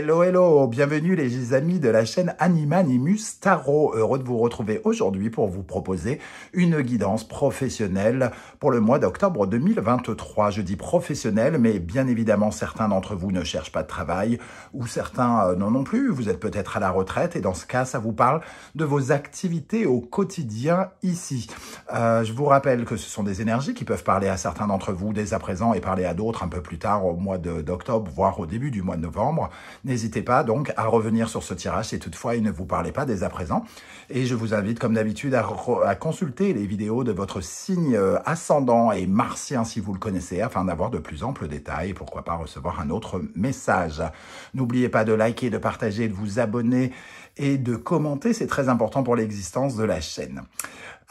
Hello, hello, bienvenue les amis de la chaîne Animanimus Tarot. Heureux de vous retrouver aujourd'hui pour vous proposer une guidance professionnelle pour le mois d'octobre 2023. Je dis professionnelle, mais bien évidemment certains d'entre vous ne cherchent pas de travail ou certains non plus. Vous êtes peut-être à la retraite et dans ce cas, ça vous parle de vos activités au quotidien ici. Je vous rappelle que ce sont des énergies qui peuvent parler à certains d'entre vous dès à présent et parler à d'autres un peu plus tard au mois d'octobre, voire au début du mois de novembre. N'hésitez pas donc à revenir sur ce tirage si toutefois il ne vous parlait pas dès à présent. Et je vous invite comme d'habitude à consulter les vidéos de votre signe ascendant et martien si vous le connaissez afin d'avoir de plus amples détails et pourquoi pas recevoir un autre message. N'oubliez pas de liker, de partager, de vous abonner et de commenter, c'est très important pour l'existence de la chaîne.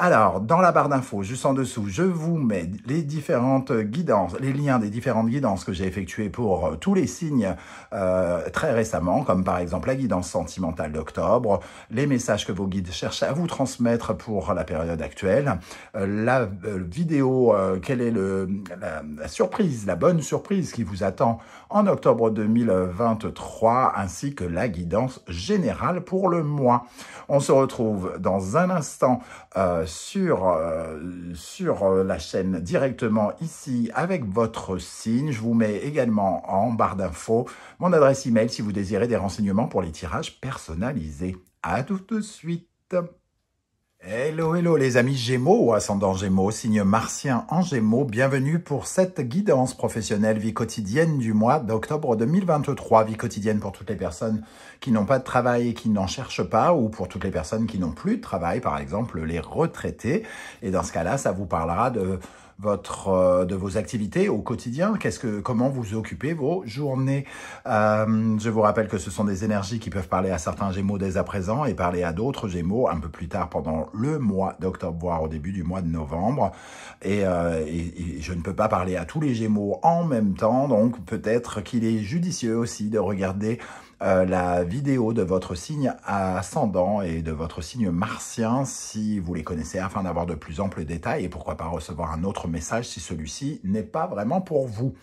Alors, dans la barre d'infos, juste en dessous, je vous mets les différentes guidances, les liens des différentes guidances que j'ai effectuées pour tous les signes très récemment, comme par exemple la guidance sentimentale d'octobre, les messages que vos guides cherchent à vous transmettre pour la période actuelle, la vidéo, quelle est la surprise, la bonne surprise qui vous attend en octobre 2023, ainsi que la guidance générale pour le mois. On se retrouve dans un instant sur la chaîne directement ici avec votre signe. Je vous mets également en barre d'infos mon adresse email si vous désirez des renseignements pour les tirages personnalisés. À tout de suite. Hello, hello les amis Gémeaux ou ascendant Gémeaux, signe martien en Gémeaux, bienvenue pour cette guidance professionnelle vie quotidienne du mois d'octobre 2023. Vie quotidienne pour toutes les personnes qui n'ont pas de travail et qui n'en cherchent pas, ou pour toutes les personnes qui n'ont plus de travail, par exemple les retraités. Et dans ce cas-là, ça vous parlera de vos activités au quotidien, comment vous occupez vos journées. Je vous rappelle que ce sont des énergies qui peuvent parler à certains Gémeaux dès à présent et parler à d'autres Gémeaux un peu plus tard pendant le mois d'octobre, voire au début du mois de novembre. Et je ne peux pas parler à tous les Gémeaux en même temps, donc peut-être qu'il est judicieux aussi de regarder la vidéo de votre signe ascendant et de votre signe martien si vous les connaissez afin d'avoir de plus amples détails et pourquoi pas recevoir un autre message si celui-ci n'est pas vraiment pour vous.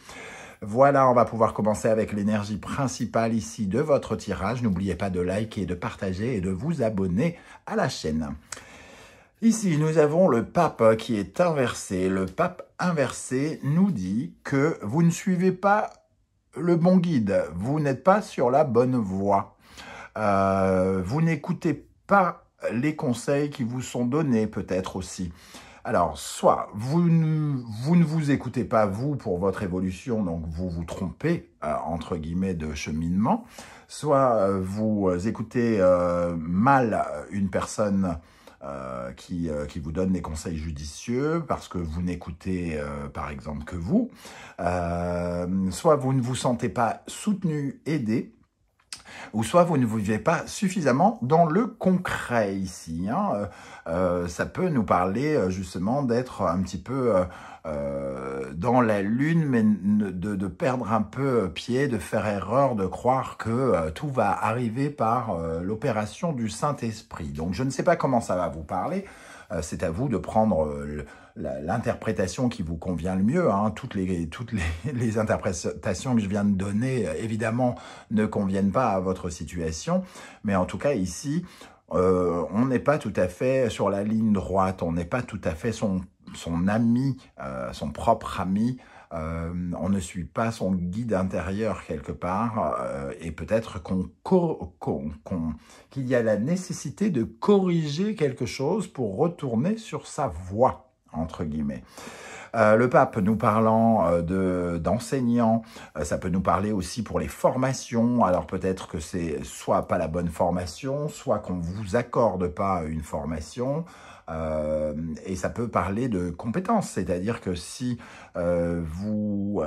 Voilà, on va pouvoir commencer avec l'énergie principale ici de votre tirage. N'oubliez pas de liker, de partager et de vous abonner à la chaîne. Ici, nous avons le pape qui est inversé. Le pape inversé nous dit que vous ne suivez pas le bon guide, vous n'êtes pas sur la bonne voie, vous n'écoutez pas les conseils qui vous sont donnés peut-être aussi. Alors, soit vous ne vous écoutez pas vous pour votre évolution, donc vous vous trompez, entre guillemets, de cheminement, soit vous écoutez mal une personne qui vous donne des conseils judicieux parce que vous n'écoutez par exemple que vous, soit vous ne vous sentez pas soutenu, aidé, ou soit vous ne vivez pas suffisamment dans le concret ici. Ça peut nous parler justement d'être un petit peu dans la lune, mais de perdre un peu pied, de faire erreur, de croire que tout va arriver par l'opération du Saint-Esprit. Donc je ne sais pas comment ça va vous parler. C'est à vous de prendre l'interprétation qui vous convient le mieux. Toutes les interprétations que je viens de donner, évidemment, ne conviennent pas à votre situation. Mais en tout cas, ici, on n'est pas tout à fait sur la ligne droite. On n'est pas tout à fait son ami, son propre ami. On ne suit pas son guide intérieur quelque part et peut-être qu'il y a la nécessité de corriger quelque chose pour retourner sur sa voie, entre guillemets. Le pape nous parlant d'enseignants, ça peut nous parler aussi pour les formations. Alors peut-être que c'est soit pas la bonne formation, soit qu'on ne vous accorde pas une formation. Et ça peut parler de compétences, c'est-à-dire que si vous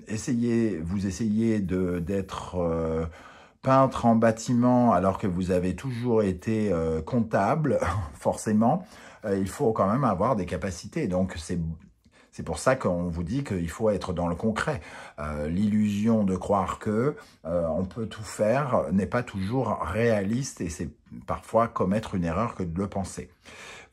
essayez d'être peintre en bâtiment alors que vous avez toujours été comptable, forcément, il faut quand même avoir des capacités. Donc c'est pour ça qu'on vous dit qu'il faut être dans le concret. L'illusion de croire que on peut tout faire n'est pas toujours réaliste et c'est parfois commettre une erreur que de le penser.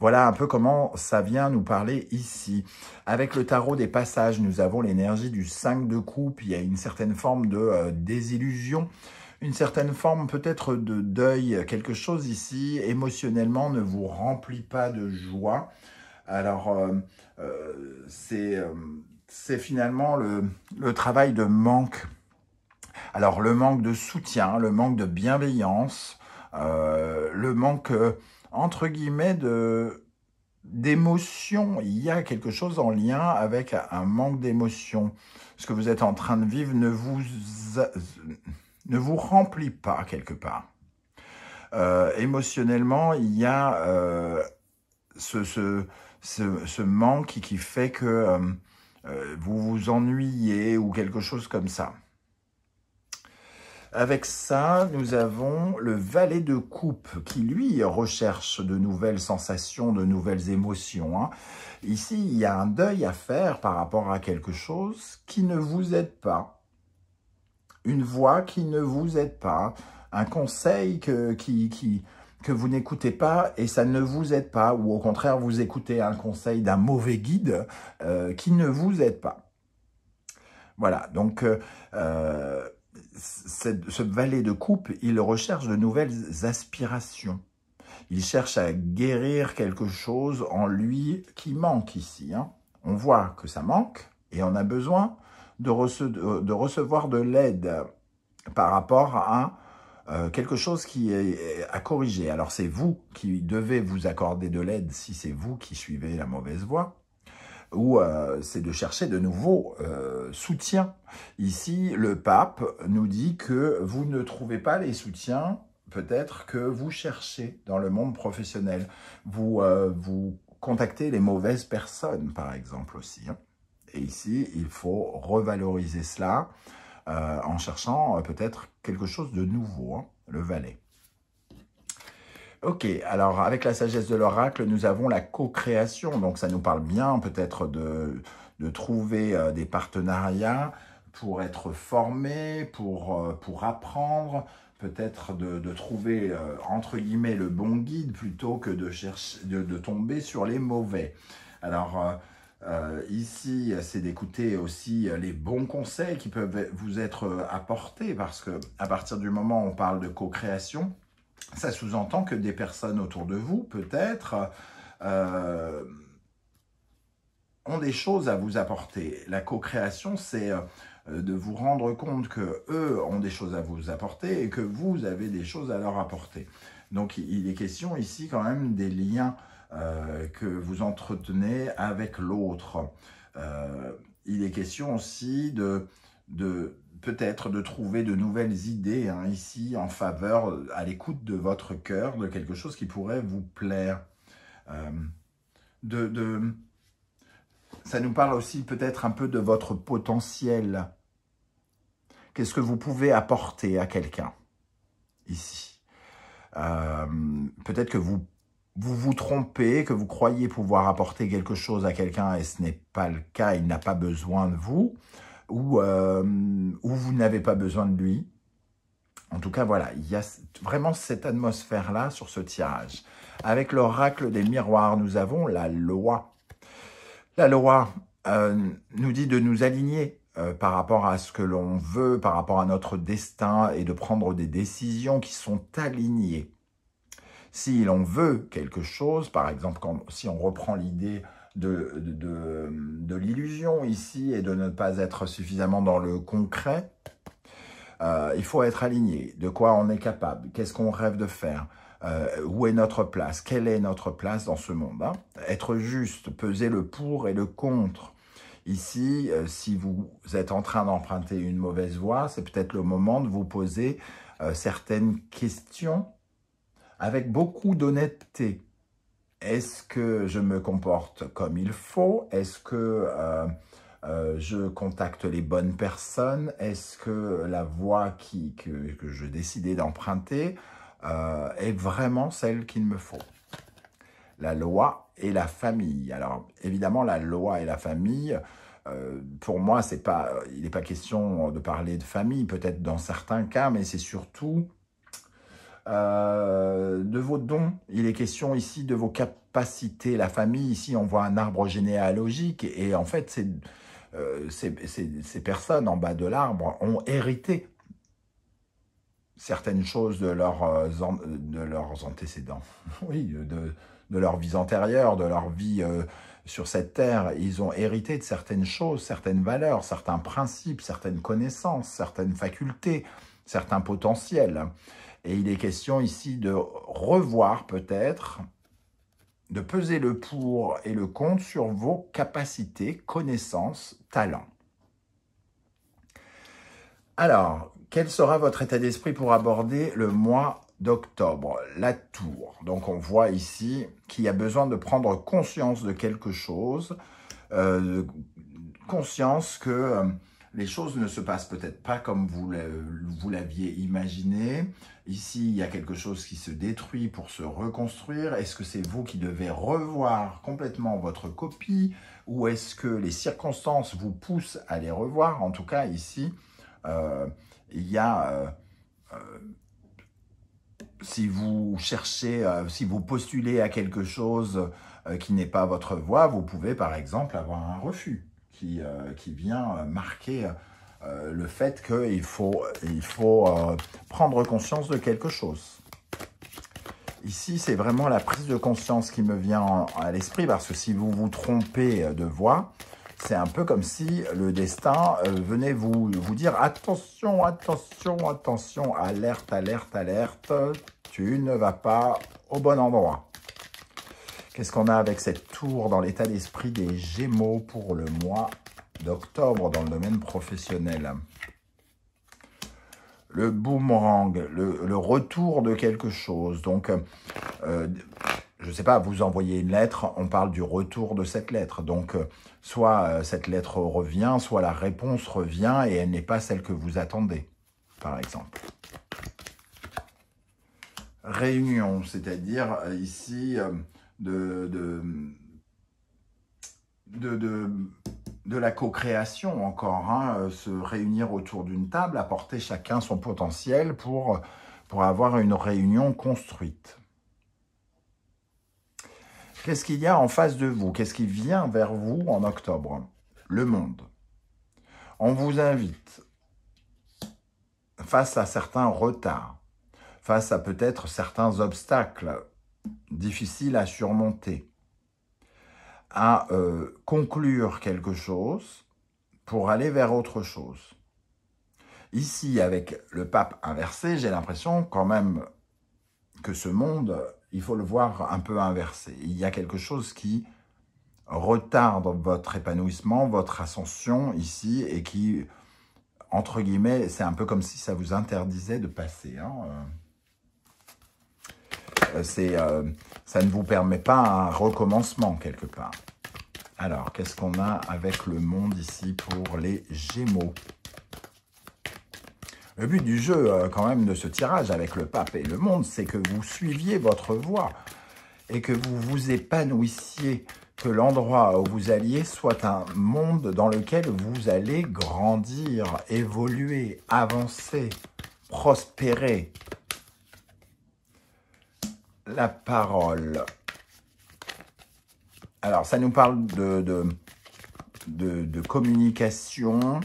Voilà un peu comment ça vient nous parler ici. Avec le tarot des passages, nous avons l'énergie du 5 de coupe. Il y a une certaine forme de désillusion, une certaine forme peut-être de deuil, quelque chose ici émotionnellement ne vous remplit pas de joie. Alors, c'est finalement le travail de manque. Alors, le manque de soutien, le manque de bienveillance, le manque, entre guillemets, d'émotion. Il y a quelque chose en lien avec un manque d'émotion. Ce que vous êtes en train de vivre ne vous remplit pas quelque part. Émotionnellement, il y a ce manque qui fait que vous vous ennuyez ou quelque chose comme ça. Avec ça, nous avons le valet de coupe qui, lui, recherche de nouvelles sensations, de nouvelles émotions. Hein. Ici, il y a un deuil à faire par rapport à quelque chose qui ne vous aide pas. Une voix qui ne vous aide pas. Un conseil que vous n'écoutez pas et ça ne vous aide pas. Ou au contraire, vous écoutez un conseil d'un mauvais guide qui ne vous aide pas. Voilà, donc ce valet de coupe, il recherche de nouvelles aspirations. Il cherche à guérir quelque chose en lui qui manque ici. Hein. On voit que ça manque et on a besoin de recevoir de l'aide par rapport à quelque chose qui est à corriger. Alors c'est vous qui devez vous accorder de l'aide si c'est vous qui suivez la mauvaise voie. Ou c'est de chercher de nouveaux soutiens. Ici, le pape nous dit que vous ne trouvez pas les soutiens, peut-être que vous cherchez dans le monde professionnel. Vous contactez les mauvaises personnes, par exemple, aussi. Hein. Et ici, il faut revaloriser cela en cherchant peut-être quelque chose de nouveau, hein, le valet. Ok, alors avec la sagesse de l'oracle, nous avons la co-création. Donc ça nous parle bien peut-être de trouver des partenariats pour être formé, pour apprendre, peut-être de trouver entre guillemets le bon guide plutôt que de tomber sur les mauvais. Alors ici, c'est d'écouter aussi les bons conseils qui peuvent vous être apportés parce que à partir du moment où on parle de co-création, ça sous-entend que des personnes autour de vous, peut-être, ont des choses à vous apporter. La co-création, c'est de vous rendre compte qu'eux ont des choses à vous apporter et que vous avez des choses à leur apporter. Donc, il est question ici quand même des liens que vous entretenez avec l'autre. Il est question aussi peut-être de trouver de nouvelles idées hein, ici en faveur, à l'écoute de votre cœur, de quelque chose qui pourrait vous plaire. Ça nous parle aussi peut-être un peu de votre potentiel. Qu'est-ce que vous pouvez apporter à quelqu'un ici? Peut-être que vous trompez, que vous croyez pouvoir apporter quelque chose à quelqu'un et ce n'est pas le cas, il n'a pas besoin de vous. Ou vous n'avez pas besoin de lui. En tout cas, voilà, il y a vraiment cette atmosphère-là sur ce tirage. Avec l'oracle des miroirs, nous avons la loi. La loi nous dit de nous aligner par rapport à ce que l'on veut, par rapport à notre destin et de prendre des décisions qui sont alignées. Si l'on veut quelque chose, par exemple, si on reprend l'idée de l'illusion ici et de ne pas être suffisamment dans le concret, il faut être aligné. De quoi on est capable? Qu'est-ce qu'on rêve de faire? Où est notre place? Quelle est notre place dans ce monde hein? Être juste, peser le pour et le contre. Ici, si vous êtes en train d'emprunter une mauvaise voie, c'est peut-être le moment de vous poser certaines questions avec beaucoup d'honnêteté. Est-ce que je me comporte comme il faut? Est-ce que je contacte les bonnes personnes? Est-ce que la voie que je décidais d'emprunter est vraiment celle qu'il me faut? La loi et la famille. Alors, évidemment, la loi et la famille, pour moi, il n'est pas question de parler de famille, peut-être dans certains cas, mais c'est surtout de vos dons. Il est question ici de vos capacités. La famille, ici, on voit un arbre généalogique et en fait, ces personnes en bas de l'arbre ont hérité certaines choses de leurs antécédents, oui, de leur vie antérieure, de leur vie sur cette terre. Ils ont hérité de certaines choses, certaines valeurs, certains principes, certaines connaissances, certaines facultés, certains potentiels. Et il est question ici de revoir peut-être, de peser le pour et le contre sur vos capacités, connaissances, talents. Alors, quel sera votre état d'esprit pour aborder le mois d'octobre? La tour. Donc, on voit ici qu'il y a besoin de prendre conscience de quelque chose, conscience que les choses ne se passent peut-être pas comme vous l'aviez imaginé. Ici, il y a quelque chose qui se détruit pour se reconstruire. Est-ce que c'est vous qui devez revoir complètement votre copie ou est-ce que les circonstances vous poussent à les revoir? En tout cas, ici, il y a, si vous cherchez, si vous postulez à quelque chose qui n'est pas votre voie, vous pouvez par exemple avoir un refus qui vient marquer le fait qu'il faut prendre conscience de quelque chose. Ici, c'est vraiment la prise de conscience qui me vient à l'esprit parce que si vous vous trompez de voie, c'est un peu comme si le destin venait vous dire « Attention, attention, attention, alerte, alerte, alerte, tu ne vas pas au bon endroit. » Qu'est-ce qu'on a avec cette tour dans l'état d'esprit des Gémeaux pour le mois d'octobre dans le domaine professionnel? Le boomerang, le retour de quelque chose. Donc, je ne sais pas, vous envoyez une lettre, on parle du retour de cette lettre. Donc, soit cette lettre revient, soit la réponse revient et elle n'est pas celle que vous attendez, par exemple. Réunion, c'est-à-dire ici de la co-création encore, hein, se réunir autour d'une table, apporter chacun son potentiel pour avoir une réunion construite. Qu'est-ce qu'il y a en face de vous? Qu'est-ce qui vient vers vous en octobre? Le monde. On vous invite, face à certains retards, face à peut-être certains obstacles difficiles à surmonter, à conclure quelque chose pour aller vers autre chose. Ici, avec le pape inversé, j'ai l'impression quand même que ce monde, il faut le voir un peu inversé. Il y a quelque chose qui retarde votre épanouissement, votre ascension ici, et qui, entre guillemets, c'est un peu comme si ça vous interdisait de passer. Hein. Ça ne vous permet pas un recommencement quelque part. Alors, qu'est-ce qu'on a avec le monde ici pour les Gémeaux? Le but du jeu, quand même, de ce tirage avec le pape et le monde, c'est que vous suiviez votre voie et que vous vous épanouissiez, que l'endroit où vous alliez soit un monde dans lequel vous allez grandir, évoluer, avancer, prospérer. La parole. Alors, ça nous parle de communication,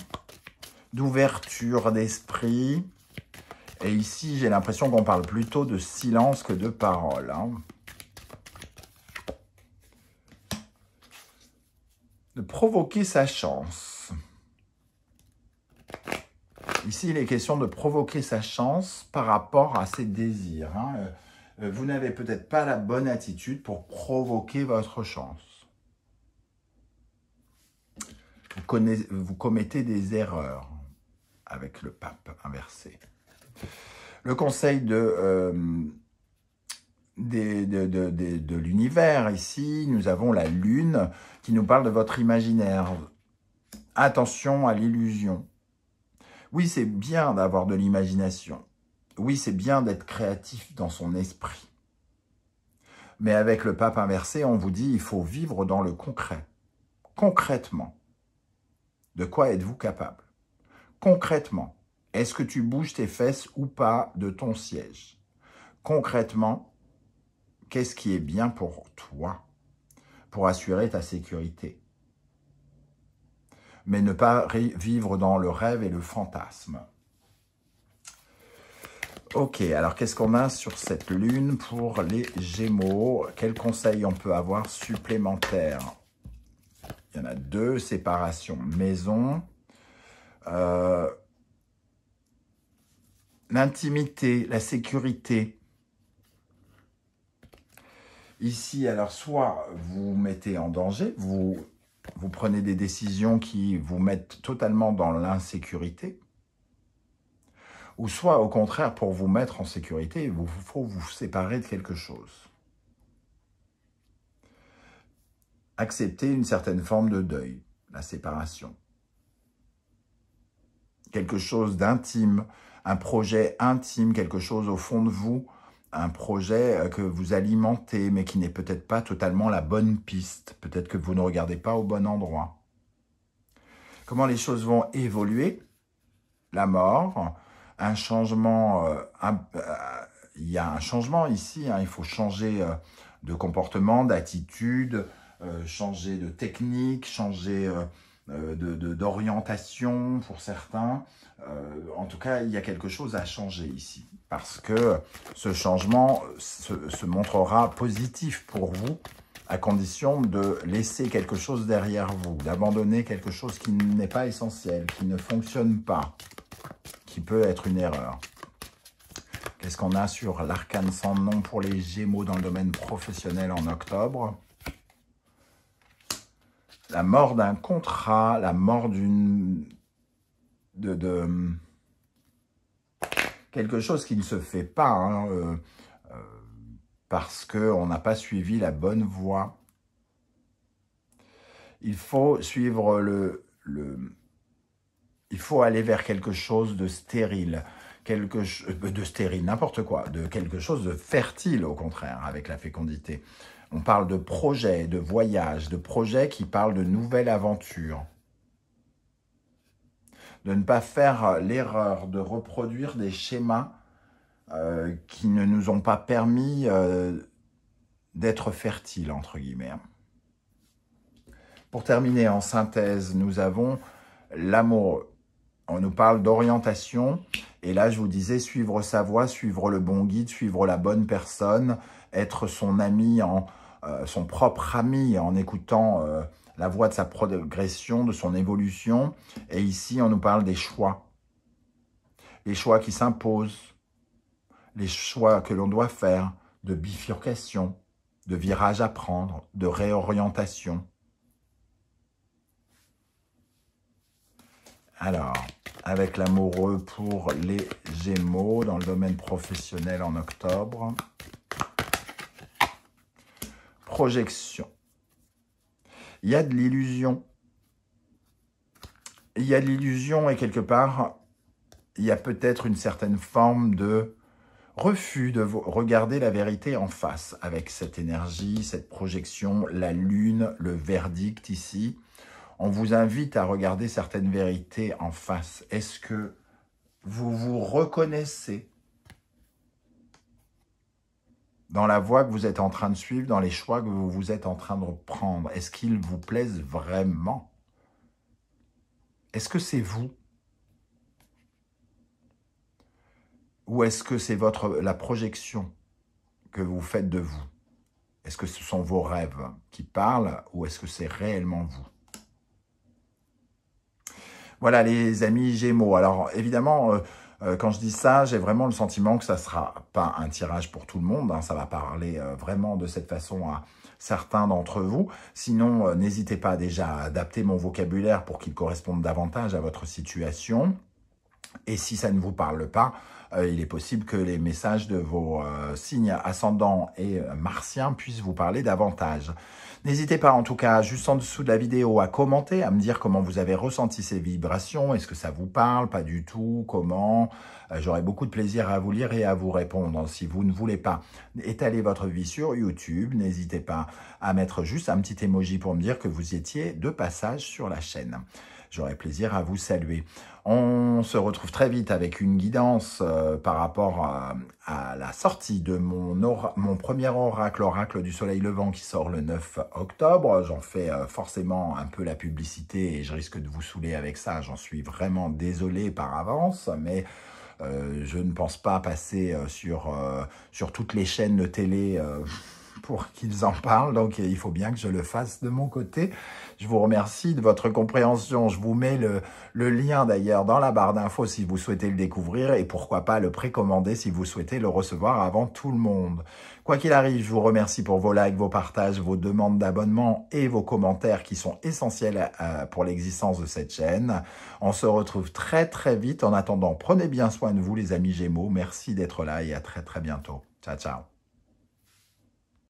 d'ouverture d'esprit. Et ici, j'ai l'impression qu'on parle plutôt de silence que de parole. Hein. De provoquer sa chance. Ici, il est question de provoquer sa chance par rapport à ses désirs. Hein. Vous n'avez peut-être pas la bonne attitude pour provoquer votre chance. Vous commettez des erreurs avec le pape inversé. Le conseil de l'univers, ici, nous avons la lune qui nous parle de votre imaginaire. Attention à l'illusion. Oui, c'est bien d'avoir de l'imagination. Oui, c'est bien d'être créatif dans son esprit. Mais avec le pape inversé, on vous dit il faut vivre dans le concret. Concrètement. De quoi êtes-vous capable? Concrètement, est-ce que tu bouges tes fesses ou pas de ton siège? Concrètement, qu'est-ce qui est bien pour toi, pour assurer ta sécurité? Mais ne pas vivre dans le rêve et le fantasme. Ok, alors qu'est-ce qu'on a sur cette lune pour les Gémeaux? Quels conseils on peut avoir supplémentaires? Il y en a deux, séparation, maison. L'intimité, la sécurité. Ici, alors, soit vous vous mettez en danger, vous prenez des décisions qui vous mettent totalement dans l'insécurité, ou soit, au contraire, pour vous mettre en sécurité, il faut vous séparer de quelque chose. Accepter une certaine forme de deuil, la séparation. Quelque chose d'intime, un projet intime, quelque chose au fond de vous, un projet que vous alimentez, mais qui n'est peut-être pas totalement la bonne piste. Peut-être que vous ne regardez pas au bon endroit. Comment les choses vont évoluer? La mort, un changement, il y a un changement ici, hein, il faut changer de comportement, d'attitude, changer de technique, changer d'orientation pour certains. En tout cas, il y a quelque chose à changer ici, parce que ce changement se montrera positif pour vous, à condition de laisser quelque chose derrière vous, d'abandonner quelque chose qui n'est pas essentiel, qui ne fonctionne pas, qui peut être une erreur. Qu'est-ce qu'on a sur l'arcane sans nom pour les Gémeaux dans le domaine professionnel en octobre? La mort d'un contrat, la mort d'une... quelque chose qui ne se fait pas, hein, parce qu'on n'a pas suivi la bonne voie. Il faut suivre il faut aller vers quelque chose de stérile, n'importe quoi, de quelque chose de fertile au contraire, avec la fécondité. On parle de projets, de voyages, de projets qui parlent de nouvelles aventures. De ne pas faire l'erreur de reproduire des schémas qui ne nous ont pas permis d'être fertiles, entre guillemets. Pour terminer, en synthèse, nous avons l'amour. On nous parle d'orientation. Et là, je vous disais, suivre sa voie, suivre le bon guide, suivre la bonne personne, être son ami, son propre ami, en écoutant la voie de sa progression, de son évolution. Et ici, on nous parle des choix. Les choix qui s'imposent, les choix que l'on doit faire, de bifurcation, de virage à prendre, de réorientation. Alors, avec l'amoureux pour les Gémeaux dans le domaine professionnel en octobre. Projection. Il y a de l'illusion. Il y a de l'illusion et quelque part, il y a peut-être une certaine forme de refus de regarder la vérité en face avec cette énergie, cette projection, la lune, le verdict ici. On vous invite à regarder certaines vérités en face. Est-ce que vous vous reconnaissez dans la voie que vous êtes en train de suivre, dans les choix que vous êtes en train de prendre? Est-ce qu'ils vous plaisent vraiment? Est-ce que c'est vous? Ou est-ce que c'est la projection que vous faites de vous? Est-ce que ce sont vos rêves qui parlent ou est-ce que c'est réellement vous? Voilà les amis Gémeaux. Alors évidemment, quand je dis ça, j'ai vraiment le sentiment que ça ne sera pas un tirage pour tout le monde. Hein, ça va parler vraiment de cette façon à certains d'entre vous. Sinon, n'hésitez pas déjà à adapter mon vocabulaire pour qu'il corresponde davantage à votre situation. Et si ça ne vous parle pas, il est possible que les messages de vos signes ascendants et martiens puissent vous parler davantage. N'hésitez pas en tout cas, juste en dessous de la vidéo, à commenter, à me dire comment vous avez ressenti ces vibrations. Est-ce que ça vous parle? Pas du tout? Comment? J'aurai beaucoup de plaisir à vous lire et à vous répondre. Si vous ne voulez pas étaler votre vie sur YouTube, n'hésitez pas à mettre juste un petit emoji pour me dire que vous étiez de passage sur la chaîne. J'aurai plaisir à vous saluer. On se retrouve très vite avec une guidance par rapport à la sortie de mon premier oracle, l'oracle du soleil levant qui sort le 9 octobre. J'en fais forcément un peu la publicité et je risque de vous saouler avec ça. J'en suis vraiment désolé par avance, mais Je ne pense pas passer sur toutes les chaînes de télé pour qu'ils en parlent, donc il faut bien que je le fasse de mon côté. Je vous remercie de votre compréhension. Je vous mets le lien d'ailleurs dans la barre d'infos si vous souhaitez le découvrir et pourquoi pas le précommander si vous souhaitez le recevoir avant tout le monde. Quoi qu'il arrive, je vous remercie pour vos likes, vos partages, vos demandes d'abonnement et vos commentaires qui sont essentiels pour l'existence de cette chaîne. On se retrouve très très vite. En attendant, prenez bien soin de vous les amis Gémeaux. Merci d'être là et à très très bientôt. Ciao ciao.